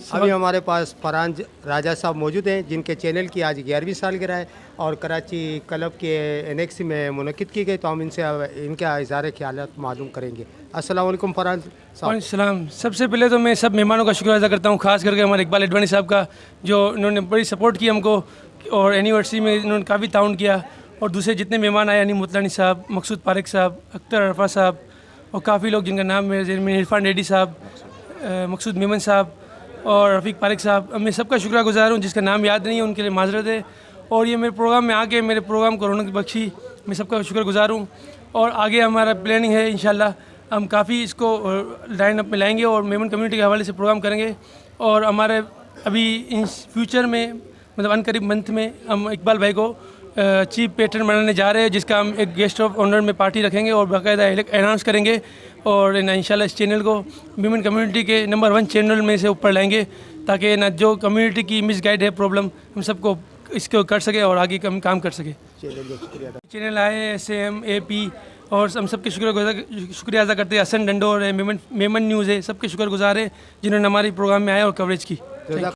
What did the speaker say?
अभी हमारे पास फरहान राजा साहब मौजूद हैं, जिनके चैनल की आज 11वीं सालगिरह है और कराची क्लब के एनेक्स में मुनक़िद की गई, तो हम इनसे इनका इज़हार ख्यालात मालूम करेंगे। अस्सलाम वालेकुम फरहान साहब। सलाम। सबसे पहले तो मैं सब मेहमानों का शुक्र अदा करता हूँ, ख़ास करके हमारे इकबाल अडवाणी साहब का, जो इन्होंने बड़ी सपोर्ट की हमको और एनिवर्सरी में इन्होंने काफ़ी ताउन किया। और दूसरे जितने मेहमान आए, यानी मुतलानी साहब, मकसूद पारिक साहब, अख्तर अरफा साहब और काफ़ी लोग जिनका नाम मेरे जहन में, इरफान रेड्डी साहब, मकसूद मेमन साहब और रफ़ीक पारिक साहब, मैं सबका शुक्रगुज़ार हूँ। जिसका नाम याद नहीं है उनके लिए माजरत है। और ये मेरे प्रोग्राम में आके मेरे प्रोग्राम को रौनक बख्शी, मैं सबका शुक्रगुज़ार हूँ। और आगे हमारा प्लानिंग है, इंशाल्लाह हम काफ़ी इसको लाइन अप में लाएंगे और मेमन कम्युनिटी के हवाले से प्रोग्राम करेंगे। और हमारे अभी इन फ्यूचर में, मतलब अनकरीब मंथ में, हम इकबाल भाई को चीफ पेट्रन बनाने जा रहे हैं, जिसका हम एक गेस्ट ऑफ ऑनर में पार्टी रखेंगे और बाकायदा अनाउंस करेंगे। और इंशाल्लाह इस चैनल को वीमेन कम्युनिटी के नंबर 1 चैनल में से ऊपर लाएंगे, ताकि ना जो कम्युनिटी की मिसगाइड है प्रॉब्लम, हम सबको इसको कर सके और आगे काम कर सके। चैनल आए SAM AP और हम सबके शुक्रिया अदा करते हैं। हसन डंडोर है, मेमन न्यूज़ है, सबके शुक्रगुजार है जिन्होंने हमारे प्रोग्राम में आए और कवरेज की।